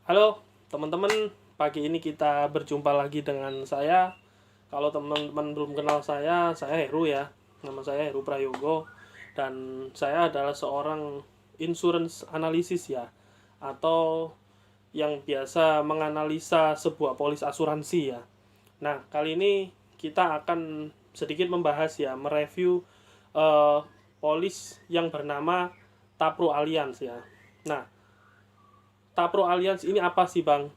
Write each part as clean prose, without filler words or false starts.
Halo teman-teman, pagi ini kita berjumpa lagi dengan saya. Kalau teman-teman belum kenal saya Heru ya. Nama saya Heru Prayogo dan saya adalah seorang insurance analysis ya, atau yang biasa menganalisa sebuah polis asuransi ya. Nah, kali ini kita akan sedikit membahas ya, mereview eh, polis yang bernama Tapro Allianz ya. Nah, Tapro Allianz ini apa sih, Bang?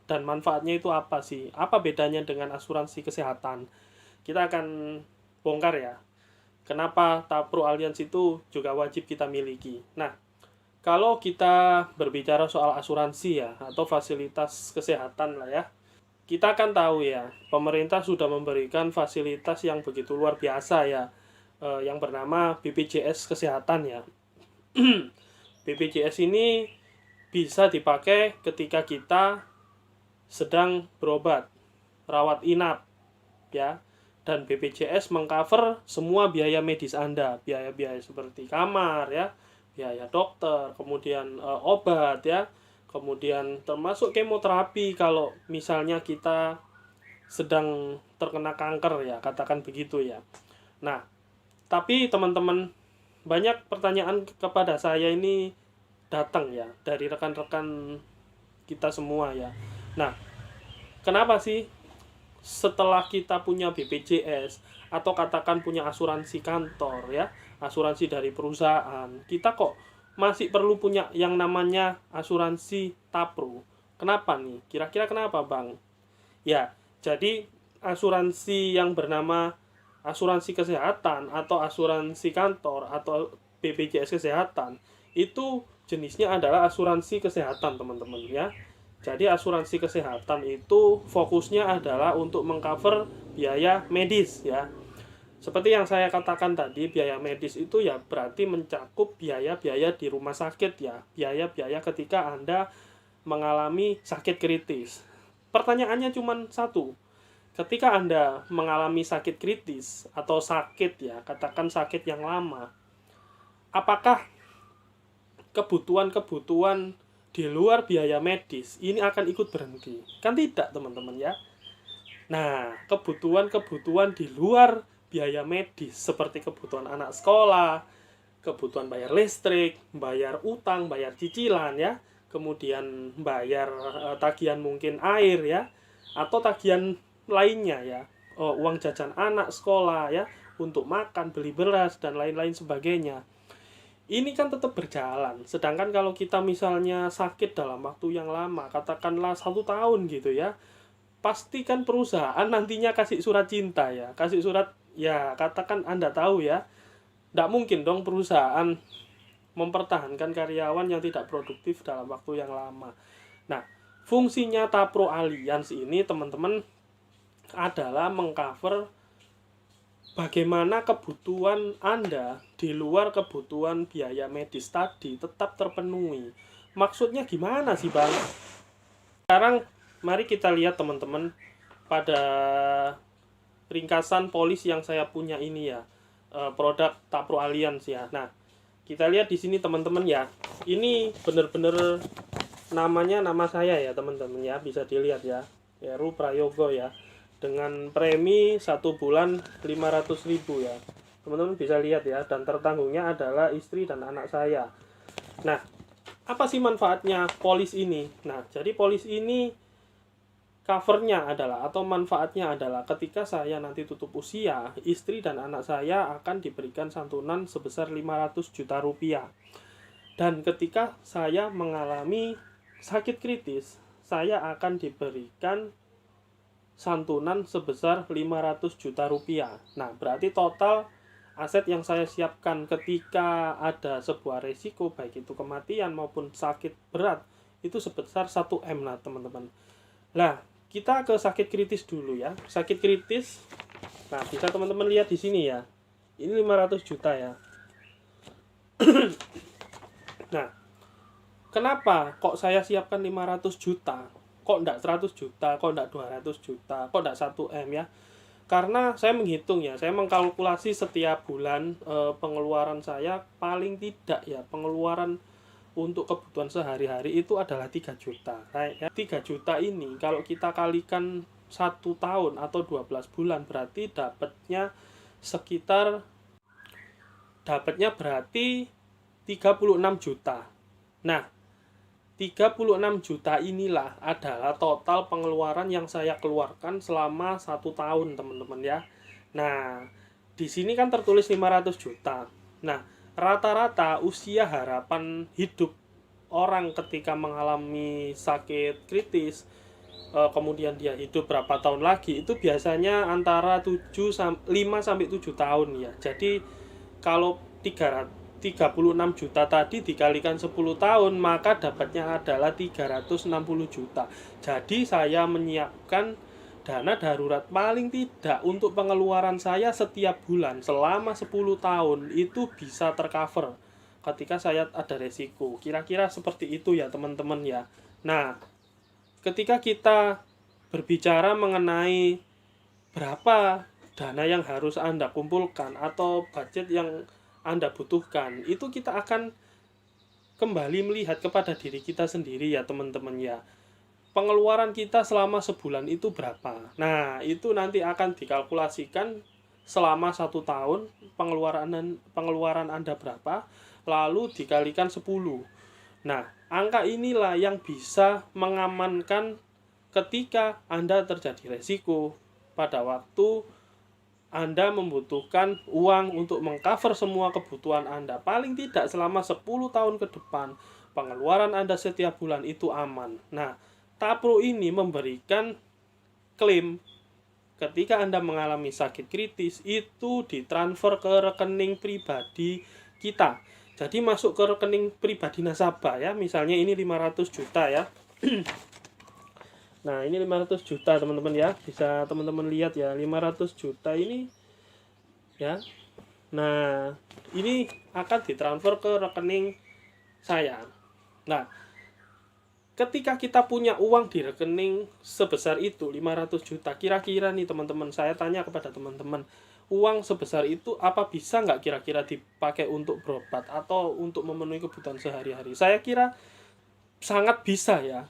Dan manfaatnya itu apa sih? Apa bedanya dengan asuransi kesehatan? Kita akan bongkar ya. Kenapa Tapro Allianz itu juga wajib kita miliki. Nah, kalau kita berbicara soal asuransi ya, atau fasilitas kesehatan lah ya, kita kan tahu ya, pemerintah sudah memberikan fasilitas yang begitu luar biasa ya, yang bernama BPJS Kesehatan ya. BPJS ini bisa dipakai ketika kita sedang berobat, rawat inap, ya. Dan BPJS mengcover semua biaya medis Anda, biaya-biaya seperti kamar, ya, biaya dokter, kemudian obat, ya, kemudian termasuk kemoterapi kalau misalnya kita sedang terkena kanker, ya, katakan begitu, ya. Nah, tapi teman-teman, banyak pertanyaan kepada saya ini datang ya dari rekan-rekan kita semua ya. Nah, kenapa sih setelah kita punya BPJS atau katakan punya asuransi kantor ya, asuransi dari perusahaan, kita kok masih perlu punya yang namanya asuransi Tapro? Kenapa nih? Kira-kira kenapa, Bang? Ya, jadi asuransi yang bernama asuransi kesehatan atau asuransi kantor atau BPJS kesehatan itu jenisnya adalah asuransi kesehatan, teman-teman ya. Jadi asuransi kesehatan itu fokusnya adalah untuk mengcover biaya medis ya. Seperti yang saya katakan tadi, biaya medis itu ya berarti mencakup biaya-biaya di rumah sakit ya. Biaya-biaya ketika Anda mengalami sakit kritis. Pertanyaannya cuma satu. Ketika Anda mengalami sakit kritis atau sakit ya, katakan sakit yang lama, apakah kebutuhan-kebutuhan di luar biaya medis ini akan ikut berhenti? Kan tidak, teman-teman ya. Nah, kebutuhan-kebutuhan di luar biaya medis seperti kebutuhan anak sekolah, kebutuhan bayar listrik, bayar utang, bayar cicilan ya, kemudian bayar tagihan mungkin air ya, atau tagihan lainnya ya, uang jajan anak sekolah ya, untuk makan, beli beras dan lain-lain sebagainya. Ini kan tetap berjalan. Sedangkan kalau kita misalnya sakit dalam waktu yang lama, katakanlah 1 tahun gitu ya, pasti kan perusahaan nantinya kasih surat cinta ya, kasih surat ya, katakan Anda tahu ya, tidak mungkin dong perusahaan mempertahankan karyawan yang tidak produktif dalam waktu yang lama. Nah, fungsinya Tapro Allianz ini teman-teman adalah mengcover bagaimana kebutuhan Anda di luar kebutuhan biaya medis tadi tetap terpenuhi. Maksudnya gimana sih, Bang? Sekarang mari kita lihat teman-teman pada ringkasan polis yang saya punya ini ya, produk Tapro Allianz ya. Nah, kita lihat di sini teman-teman ya. Ini benar-benar namanya nama saya ya teman-teman ya, bisa dilihat ya. Heru Prayogo ya. Dengan premi 1 bulan 500.000 ya. Teman-teman bisa lihat ya, dan tertanggungnya adalah istri dan anak saya. Nah, apa sih manfaatnya polis ini? Nah, jadi polis ini covernya adalah atau manfaatnya adalah ketika saya nanti tutup usia, istri dan anak saya akan diberikan santunan sebesar 500 juta rupiah. Dan ketika saya mengalami sakit kritis, saya akan diberikan santunan sebesar 500 juta rupiah. Nah, berarti total aset yang saya siapkan ketika ada sebuah resiko, baik itu kematian maupun sakit berat, itu sebesar 1M lah teman-teman. Nah, kita ke sakit kritis dulu ya. Sakit kritis, nah bisa teman-teman lihat di sini ya. Ini 500 juta ya. Nah, kenapa kok saya siapkan 500 juta? Kok enggak 100 juta, kok enggak 200 juta, kok enggak 1M ya? Karena saya menghitung ya, saya mengkalkulasi setiap bulan pengeluaran saya paling tidak ya, pengeluaran untuk kebutuhan sehari-hari itu adalah 3 juta. Nah, ya, 3 juta ini kalau kita kalikan 1 tahun atau 12 bulan berarti dapatnya berarti 36 juta. Nah, 36 juta inilah adalah total pengeluaran yang saya keluarkan selama 1 tahun, teman-teman ya. Nah, di sini kan tertulis 500 juta. Nah, rata-rata usia harapan hidup orang ketika mengalami sakit kritis, kemudian dia hidup berapa tahun lagi, itu biasanya antara 5 sampai 7 tahun ya. Jadi kalau 36 juta tadi dikalikan 10 tahun, maka dapatnya adalah 360 juta. Jadi saya menyiapkan dana darurat paling tidak untuk pengeluaran saya setiap bulan selama 10 tahun itu bisa tercover ketika saya ada resiko. Kira-kira seperti itu ya teman-teman ya. Nah, ketika kita berbicara mengenai berapa dana yang harus Anda kumpulkan atau budget yang Anda butuhkan, itu kita akan kembali melihat kepada diri kita sendiri ya teman-teman ya. Pengeluaran kita selama sebulan itu berapa. Nah, itu nanti akan dikalkulasikan selama 1 tahun pengeluaran Anda berapa, lalu dikalikan 10. Nah, angka inilah yang bisa mengamankan ketika Anda terjadi resiko pada waktu Anda membutuhkan uang untuk mengcover semua kebutuhan Anda. Paling tidak selama 10 tahun ke depan, pengeluaran Anda setiap bulan itu aman. Nah, Tapro ini memberikan klaim ketika Anda mengalami sakit kritis, itu ditransfer ke rekening pribadi kita. Jadi masuk ke rekening pribadi nasabah ya. Misalnya ini 500 juta ya. Nah, ini 500 juta teman-teman ya. Bisa teman-teman lihat ya, 500 juta ini ya. Nah, ini akan ditransfer ke rekening saya. Nah, ketika kita punya uang di rekening sebesar itu 500 juta, kira-kira nih teman-teman, saya tanya kepada teman-teman, uang sebesar itu apa bisa nggak kira-kira dipakai untuk berobat atau untuk memenuhi kebutuhan sehari-hari? Saya kira sangat bisa ya.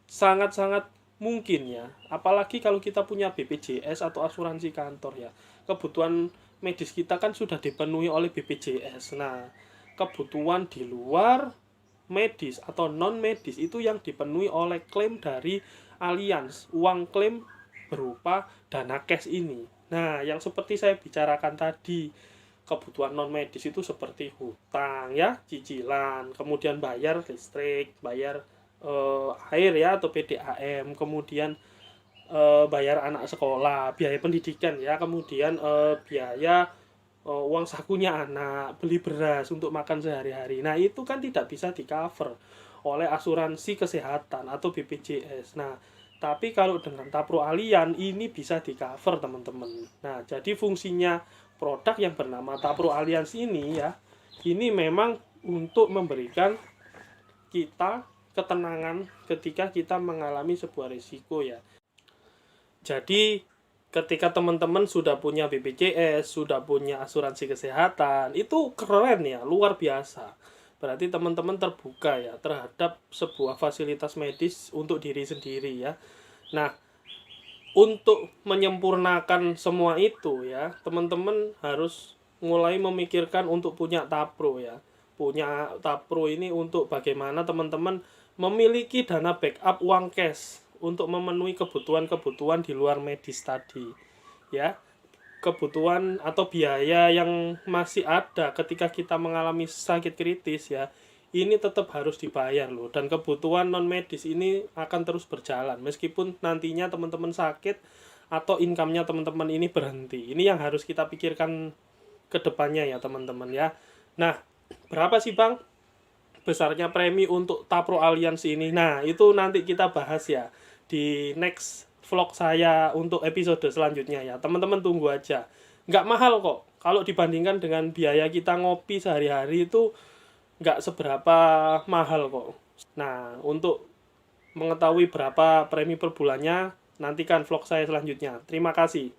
Sangat-sangat mungkin ya, apalagi kalau kita punya BPJS atau asuransi kantor ya. Kebutuhan medis kita kan sudah dipenuhi oleh BPJS. Nah, kebutuhan di luar medis atau non medis itu yang dipenuhi oleh klaim dari Allianz, uang klaim berupa dana cash ini. Nah, yang seperti saya bicarakan tadi, kebutuhan non medis itu seperti hutang ya, cicilan, kemudian bayar listrik, bayar air ya atau PDAM, kemudian bayar anak sekolah, biaya pendidikan ya, kemudian biaya uang sakunya anak, beli beras untuk makan sehari-hari. Nah, itu kan tidak bisa di-cover oleh asuransi kesehatan atau BPJS. Nah, tapi kalau dengan Tapro Allianz ini bisa di-cover, teman-teman. Nah, jadi fungsinya produk yang bernama Tapro Allianz ini ya, ini memang untuk memberikan kita ketenangan ketika kita mengalami sebuah risiko ya. Jadi ketika teman-teman sudah punya BPJS, sudah punya asuransi kesehatan, itu keren ya, luar biasa. Berarti teman-teman terbuka ya terhadap sebuah fasilitas medis untuk diri sendiri ya. Nah, untuk menyempurnakan semua itu ya, teman-teman harus mulai memikirkan untuk punya Tapro ya. Punya Tapro ini untuk bagaimana teman-teman memiliki dana backup uang cash untuk memenuhi kebutuhan-kebutuhan di luar medis tadi ya, kebutuhan atau biaya yang masih ada ketika kita mengalami sakit kritis ya, ini tetap harus dibayar loh. Dan kebutuhan non medis ini akan terus berjalan meskipun nantinya teman-teman sakit atau income-nya teman-teman ini berhenti. Ini yang harus kita pikirkan ke depannya ya teman-teman ya. Nah, berapa sih Bang besarnya premi untuk Tapro Allianz ini? Nah, itu nanti kita bahas ya di next vlog saya untuk episode selanjutnya ya. Teman-teman tunggu aja. Nggak mahal kok. Kalau dibandingkan dengan biaya kita ngopi sehari-hari itu nggak seberapa mahal kok. Nah, untuk mengetahui berapa premi per bulannya, nantikan vlog saya selanjutnya. Terima kasih.